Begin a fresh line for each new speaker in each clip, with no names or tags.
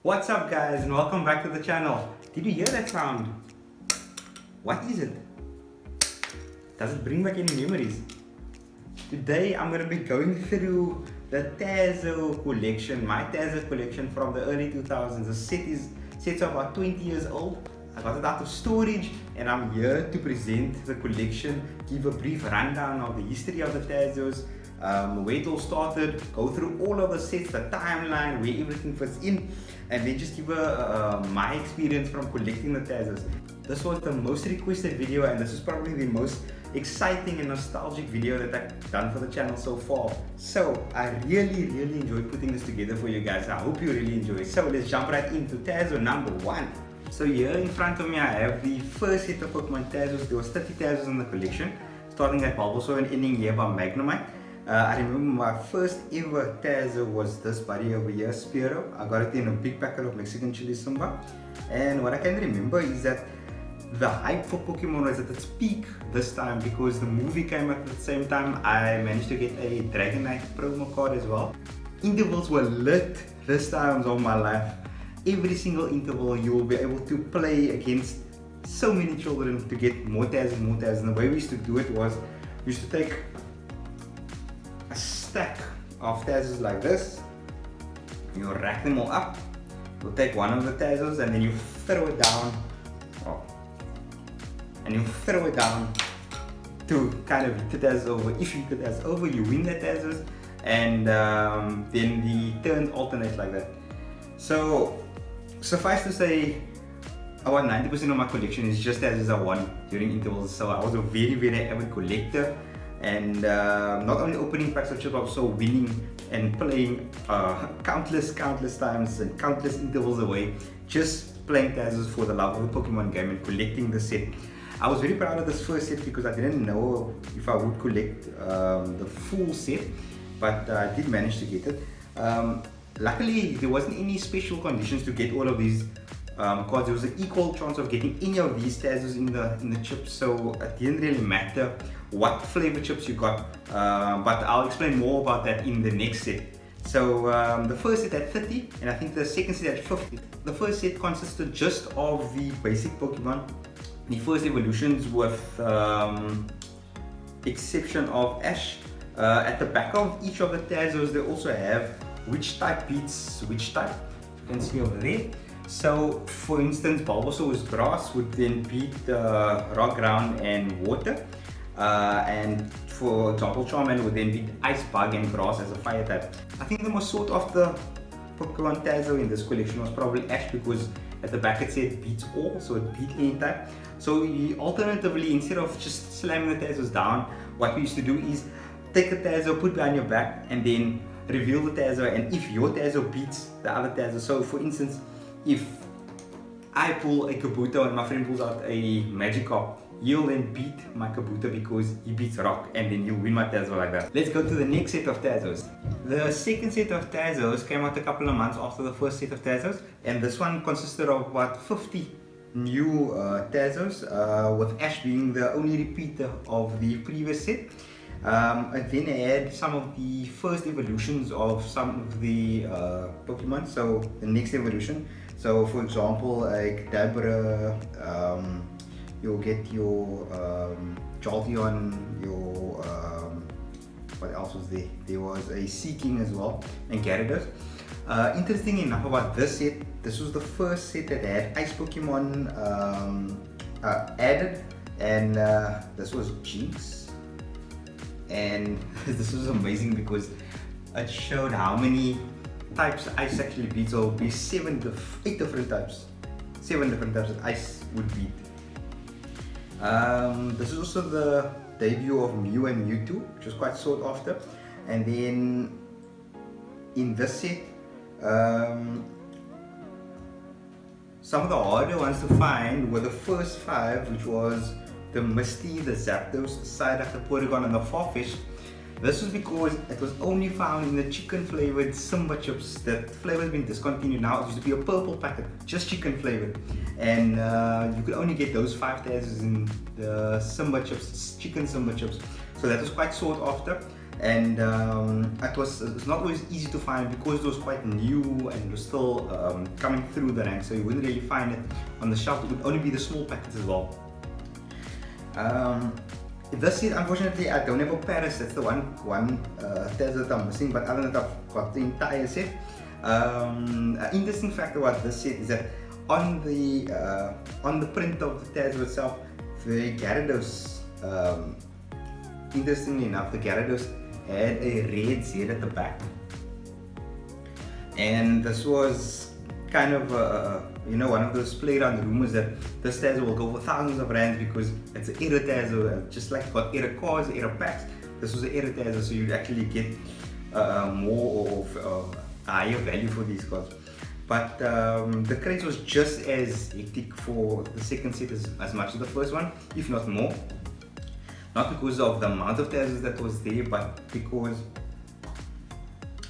What's up guys and welcome back to the channel. Did you hear that sound? What is it? Does it bring back any memories? Today I'm going to be going through the Tazo collection, my Tazo collection from the early 2000s. The set's about 20 years old. I got it out of storage and I'm here to present the collection, give a brief rundown of the history of the Tazos, where it all started, go through all of the sets, the timeline, where everything fits in, and then just give my experience from collecting the Tazos. This was the most requested video and this is probably the most exciting and nostalgic video that I've done for the channel so far. So I really enjoyed putting this together for you guys. I hope you really enjoy it. So let's jump right into Tazo number 1. So here in front of me I have the first set of Pokemon Tazos. There was 30 Tazos in the collection, starting at Bulbasaur and ending here by Magnemite. I remember my first ever Tazo was this buddy over here, Spearow. I got it in a big packet of Mexican chili Simba. And what I can remember is that the hype for Pokemon was at its peak this time because the movie came out at the same time. I managed to get a Dragonite promo card as well. Intervals were lit this time of my life. Every single interval you will be able to play against so many children to get more Tazos and more Tazos. And the way we used to do it was, we used to take a stack of Tazos like this, you rack them all up, you take one of the Tazos and then you throw it down, to kind of hit the Tazos over. If you hit the Tazos over, you win the Tazos, and then the turns alternate like that. So suffice to say, about 90% of my collection is just Tazos I won during intervals. So I was a very avid collector, and not only opening packs of chips, but also winning and playing countless times and countless intervals away, just playing Tazos for the love of the Pokemon game and collecting the set. I was very proud of this first set because I didn't know if I would collect the full set, but I did manage to get it. Luckily, there wasn't any special conditions to get all of these cards. There was an equal chance of getting any of these Tazos in the chips, so it didn't really matter what flavor chips you got. But I'll explain more about that in the next set. So the first set had 30, and I think the second set had 50. The first set consisted just of the basic Pokemon, the first evolutions with exception of Ash. At the back of each of the Tazos, they also have which type beats which type. You can see over there. So for instance, Bulbasaur's grass would then beat rock, ground and water. And for example, Charmander would then beat ice, bug and grass as a fire type. I think the most sought after Pokemon Tazo in this collection was probably Ash, because at the back it said beats all, so it beat any type. So alternatively, instead of just slamming the Tazos down, what we used to do is take a Tazo, put behind your back, and then reveal the Tazo, and if your Tazo beats the other Tazo. So for instance, if I pull a Kabuto and my friend pulls out a Magikarp, you'll then beat my Kabuto because he beats Rock, and then you'll win my Tazo like that. Let's go to the next set of Tazos. The second set of Tazos came out a couple of months after the first set of Tazos, and this one consisted of about 50 new Tazos, with Ash being the only repeater of the previous set. And then I had some of the first evolutions of some of the Pokemon, so the next evolution. So for example, like Dabra, you'll get your Jolteon, your what else was there? There was a Seaking as well, and Gyarados. Interesting enough about this set, this was the first set that had Ice Pokemon added, and this was Jinx. And this was amazing because it showed how many types Ice actually beats. So it would be 8 different types. 7 different types that Ice would beat. This is also the debut of Mew and Mewtwo, which was quite sought after. And then in this set, some of the harder ones to find were the first 5, which was the Misty, the Zapdos, the Psyduck, the Porygon and the Farfetch'd. This was because it was only found in the chicken flavored Simba chips. That flavor has been discontinued now. It used to be a purple packet, just chicken flavored, and you could only get those 5 Tazos in the Simba chips, chicken Simba chips. So that was quite sought after. and it's not always easy to find because it was quite new and it was still coming through the ranks, so you wouldn't really find it on the shelf. It would only be the small packets as well. This set, unfortunately, I don't have a Paris. That's the one Tazo that I'm missing, but other than that, I've got the entire set. An interesting fact about this set is that on the print of the Tazo itself, the Gyarados, interestingly enough, the Gyarados had a red Z at the back, and this was kind of one of those playground rumors that this Tazo will go for thousands of rands because it's an error Tazo, just like got error cards, error packs. This was an error Tazo, so you'd actually get more of higher value for these cards. But the craze was just as hectic for the second set as much as the first one, if not more. Not because of the amount of Tazos that was there, but because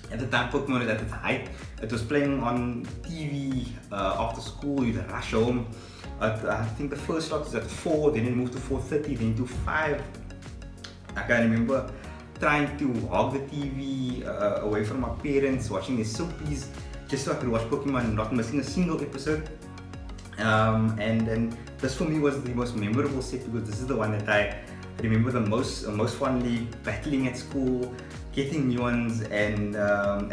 at the time Pokemon was at its height. It was playing on TV after school. You'd rush home. I think the first slot was at 4, then it moved to 4:30, then to 5. I can remember trying to hog the TV away from my parents, watching their soapies, just so I could watch Pokemon, not missing a single episode. And this for me was the most memorable set because this is the one that I remember the most fondly, battling at school, getting new ones, and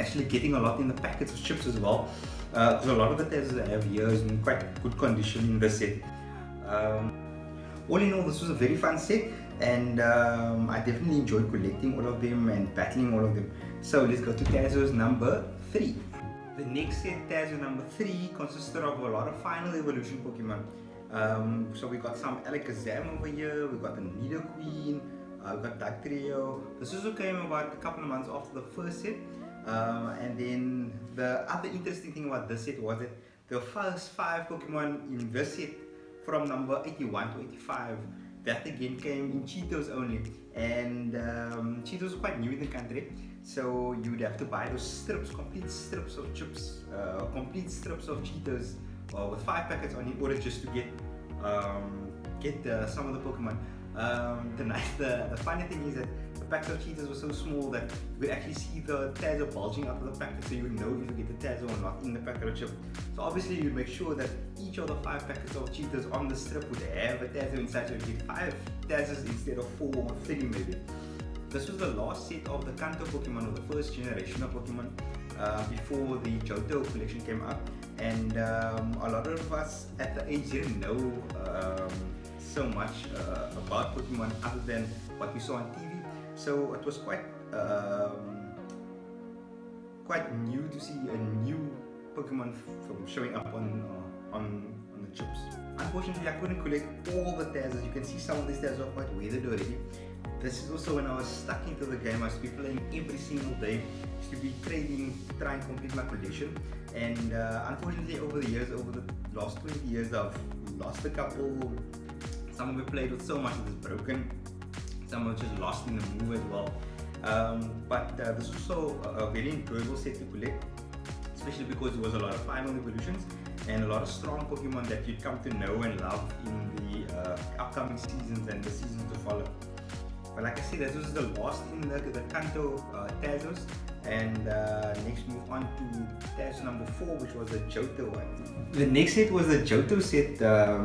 actually getting a lot in the packets of chips as well. Because a lot of the Tazos I have here is in quite good condition in this set. All in all, this was a very fun set, and I definitely enjoyed collecting all of them and battling all of them. So let's go to Tazos number 3. The next set, Tazo number 3, consisted of a lot of final evolution Pokemon. So we got some Alakazam over here, we got the Nidoqueen, we got Dugtrio. This also came about a couple of months after the first set. And then the other interesting thing about this set was that the first 5 Pokemon in this set, from number 81 to 85, that again came in Cheetos only. And Cheetos were quite new in the country, so you'd have to buy those strips, complete strips of chips, complete strips of Cheetos with 5 packets on in order just to get some of the Pokemon. The funny thing is that the packs of Cheetos were so small that you could actually see the Tazo bulging out of the packet, so you would know if you get the Tazo or not in the packet of chip. So obviously you'd make sure that each of the 5 packets of Cheetos on the strip would have a Tazo inside, so you get 5 Tazos instead of 4 or 3 maybe. This was the last set of the Kanto Pokemon, or the first generation of Pokemon, before the Johto collection came out, and a lot of us at the age didn't know so much about Pokemon other than what we saw on TV. So it was quite new to see a new Pokemon from showing up on the chips. Unfortunately, I couldn't collect all the Tazos. You can see some of these Tazos are quite weathered already. This is also when I was stuck into the game. I used to be playing every single day. I used to be trading, trying to complete my collection. And unfortunately, over the last 20 years, I've lost a couple. Some of it played with so much that it's broken. Some are just lost in the move as well. But this was also a very enjoyable set to collect, especially because there was a lot of final evolutions and a lot of strong Pokemon that you'd come to know and love in the upcoming seasons and the seasons to follow. But like I said, this was the last in the Kanto Tazos, and next move on to Tazo number 4, which was the Johto one. The next set was the Johto set.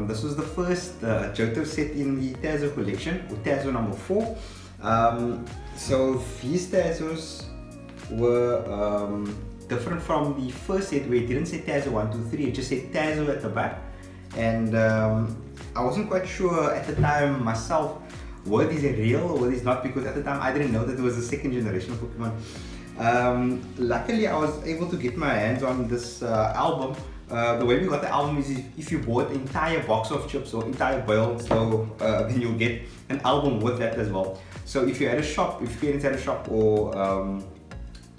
This was the first Johto set in the Tazo collection, or Tazo number 4. So these Tazos were different from the first set, where it didn't say Tazo 1, 2, 3, it just said Tazo at the back. And I wasn't quite sure at the time myself, were these real or were these not, because at the time I didn't know that it was the second generation of Pokemon. Luckily I was able to get my hands on this album. The way we got the album is if you bought an entire box of chips or entire bale, so then you'll get an album with that as well. So if you had a shop, if your parents had a shop, or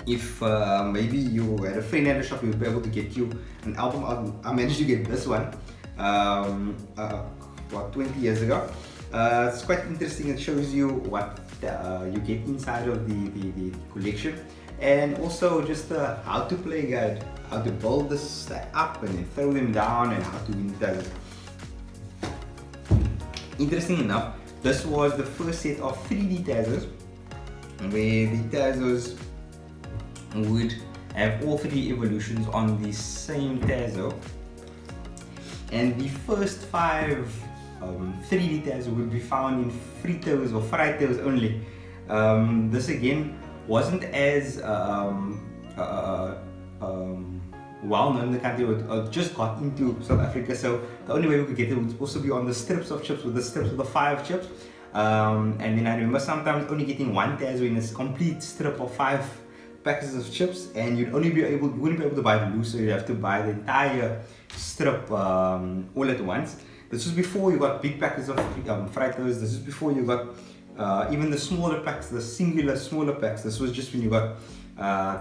if maybe you had a friend at a shop, you'll be able to get you an album. I managed to get this one about 20 years ago. It's quite interesting. It shows you what you get inside of the collection, and also just how to play guide, how to build this stack up and then throw them down, and how to win Tazos. Interesting enough, this was the first set of 3D Tazos, where the Tazos would have all 3 evolutions on the same Tazo, and the first 5 3D Tazo would be found in Fritos or Fritos only. This again wasn't as well known in the country, or just got into South Africa, so the only way we could get it would also be on the strips of chips, with the strips of the 5 chips. And then I remember sometimes only getting one Tazo in a complete strip of 5 packets of chips, and you wouldn't be able to buy the loose, so you'd have to buy the entire strip all at once. This was before you got big packets of Fritos. This is before you got even the smaller packs, the singular smaller packs. This was just when you got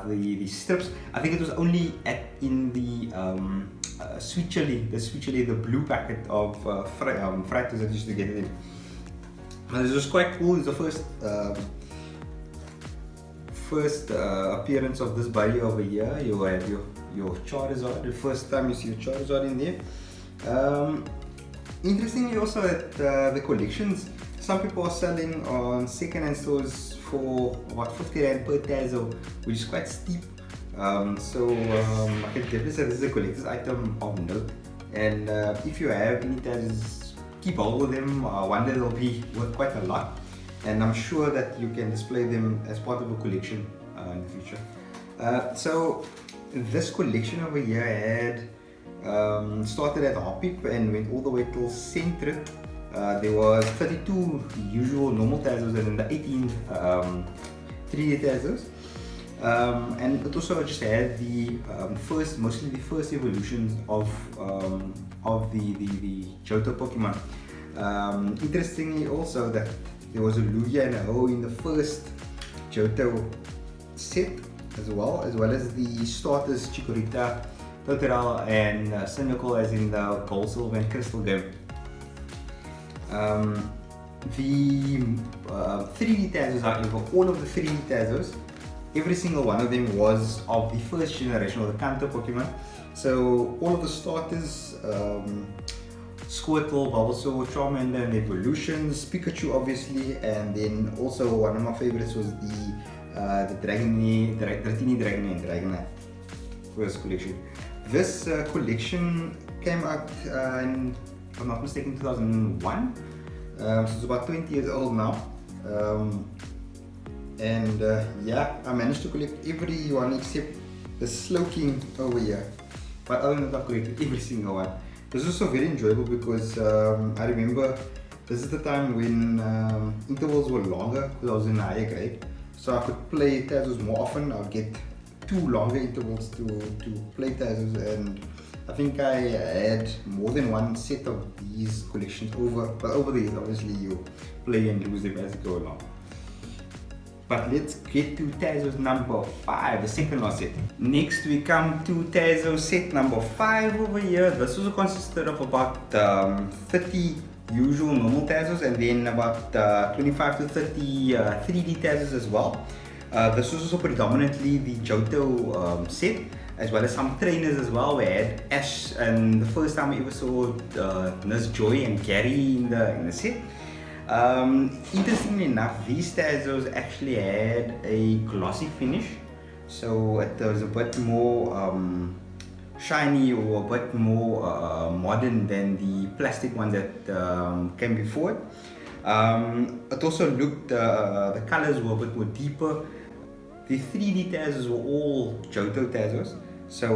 the strips. I think it was only in the sweet chili, the blue packet of Fritos that used to get it in. But this was quite cool. It's the first appearance of this buddy over here. You have your Charizard, the first time you see a Charizard in there. Interestingly also at the collections, some people are selling on second-hand stores for about 50 Rand per Tazo, which is quite steep. I can definitely say this is a collector's item of note, and if you have any Tazos, keep hold of them. One day they'll be worth quite a lot, and I'm sure that you can display them as part of a collection in the future. So this collection over here had started at Hoppip and went all the way till Centre. There was 32 usual normal Tazos and then the 18 3D Tazos. And it also just had the mostly the first evolutions of the Johto Pokemon. Interestingly also that there was a Lugia and a Ho in the first Johto set as well as the starters Chikorita, Totodile and Cynical, as in the Gold, Silver and Crystal game. The 3D Tazos, however, all of the 3D Tazos, every single one of them was of the first generation, or the Kanto Pokemon. So all of the starters, Squirtle, Bulbasaur, Charmander and the evolutions, Pikachu obviously, and then also one of my favorites was the Dratini, Dragonite and Dragonite first collection. This collection came out in, if I'm not mistaken, 2001, so it's about 20 years old now. Yeah, I managed to collect every one except the Slowking over here, but other than that, I collected every single one. This was also very enjoyable because I remember this is the time when intervals were longer because I was in a higher grade, so I could play Tazos more often. I would get 2 longer intervals to play Tazos, and I think I had more than one set of these collections over the years. Obviously you play and lose them as you go along. But let's get to Tazos number 5, the second last set. Next we come to Tazo set number 5 over here. This also consisted of about 30 usual normal Tazos and then about 25 to 30 3D Tazos as well. This was also predominantly the Johto set, as well as some trainers as well. We had Ash, and the first time I ever saw Nurse Joy and Gary in the set. Interestingly enough, these Tazos actually had a glossy finish, so it was a bit more shiny or a bit more modern than the plastic ones that came before it. It also looked, the colors were a bit more deeper. The 3D Tazos were all Johto Tazos, so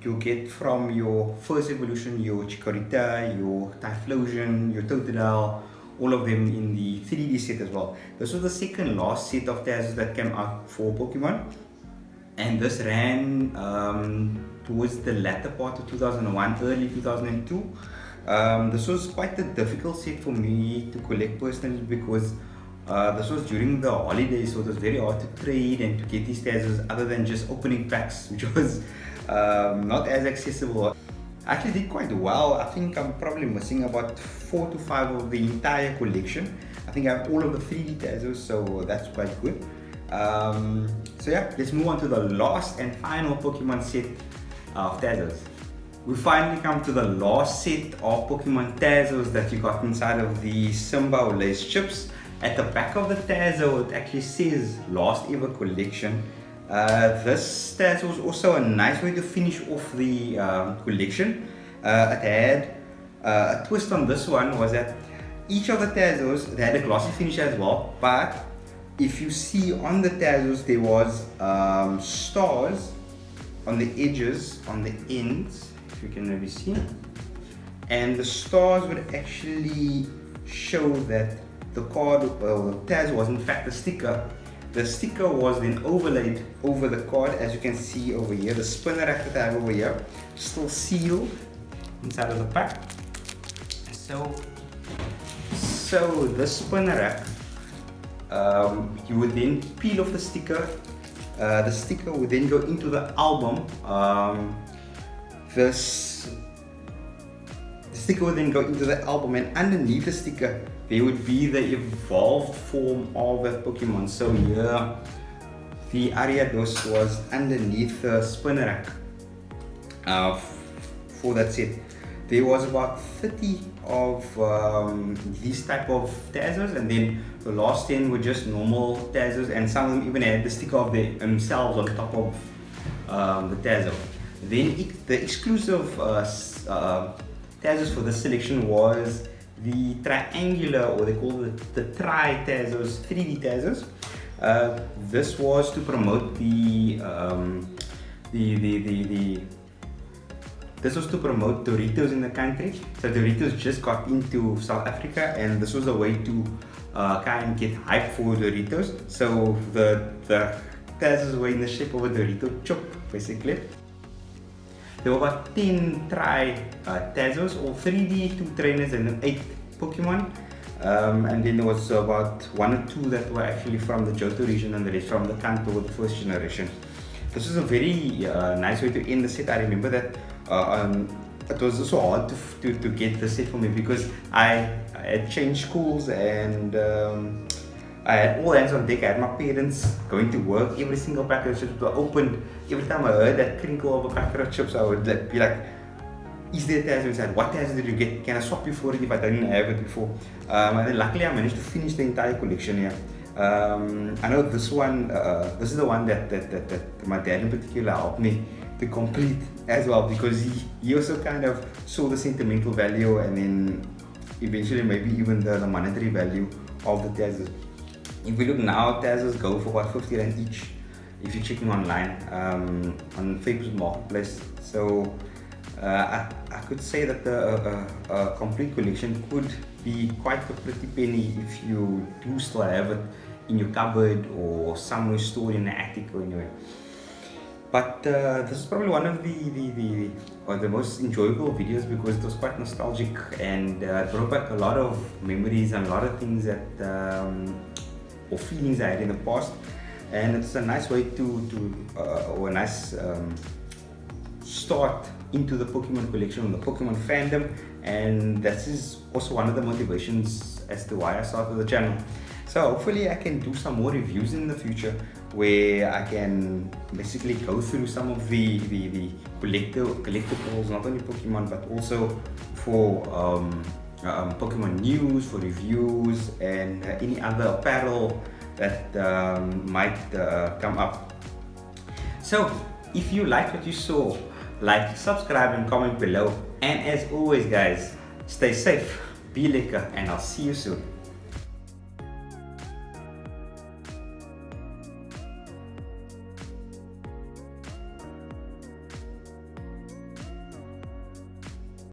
you'll get from your first evolution your Chikorita, your Typhlosion, your Totodile, all of them in the 3D set as well. This was the second last set of Tazos that came out for Pokemon, and this ran towards the latter part of 2001, early 2002. This was quite a difficult set for me to collect personally because this was during the holidays, so it was very hard to trade and to get these Tazos other than just opening packs, which was not as accessible. I actually did quite well. I think I'm probably missing about 4 to 5 of the entire collection. I think I have all of the 3D Tazos, so that's quite good. So yeah, let's move on to the last and final Pokemon set of Tazos. We finally come to the last set of Pokemon Tazos that you got inside of the Simba or Lace chips. At the back of the Tazo, it actually says last ever collection. This Tazo was also a nice way to finish off the collection. It had a twist on this one was that each of the Tazos, they had a glossy finish as well, but if you see on the Tazos there was stars on the edges, on the ends, if you can maybe see, and the stars would actually show that the card, the Tazo was in fact a sticker. The sticker was then overlaid over the card, as you can see over here. The spinner rack that I have over here, still sealed inside of the pack. So this spinner rack, you would then peel off the sticker. The sticker would then go into the album. The sticker would then go into the album, and underneath the sticker there would be the evolved form of that Pokemon. So here, the Ariados was underneath the spinner rack for that set. There was about 30 of these type of Tazos, and then the last 10 were just normal Tazos, and some of them even had the sticker of themselves on top of the Tazo. Then the exclusive Tazos for this selection was the triangular, or they call it the Tri-Tazos, 3D Tazos. This was to promote this was to promote Doritos in the country. So Doritos just got into South Africa, and this was a way to kind of get hype for Doritos. So the Tazos were in the shape of a Dorito chip, basically. There were about 10 Tazos, all 3D, 2 trainers, and 8 Pokemon. And then there was about 1 or 2 that were actually from the Johto region, and the rest from the Kanto, the first generation. This was a very nice way to end the set. I remember that it was also hard to get the set for me, because I had changed schools, and I had all hands on deck. I had my parents going to work. Every single packet of chips were opened. Every time I heard that crinkle of a packet of chips, I would be like, is there a Tazo inside? What Tazo did you get? Can I swap you for it if I didn't have it before? And then luckily I managed to finish the entire collection here. I know this one, this is the one that my dad in particular helped me to complete as well, because he also kind of saw the sentimental value, and then eventually maybe even the monetary value of the Tazos. If we look now, Tazos go for about 50 Rand each if you're checking online on Facebook Marketplace. So I could say that a complete collection could be quite a pretty penny if you do still have it in your cupboard or somewhere stored in the attic or anywhere. But this is probably one of the most enjoyable videos, because it was quite nostalgic, and it brought back a lot of memories and a lot of things that or feelings I had in the past. And it's a nice way or a nice start into the Pokemon collection, and the Pokemon fandom, and that is also one of the motivations as to why I started the channel. So hopefully I can do some more reviews in the future, where I can basically go through some of the collectibles, not only Pokemon but also for Pokemon news, for reviews, and any other apparel that might come up. So if you like what you saw, like, subscribe, and comment below. And as always guys, stay safe, be lekker, and I'll see you soon.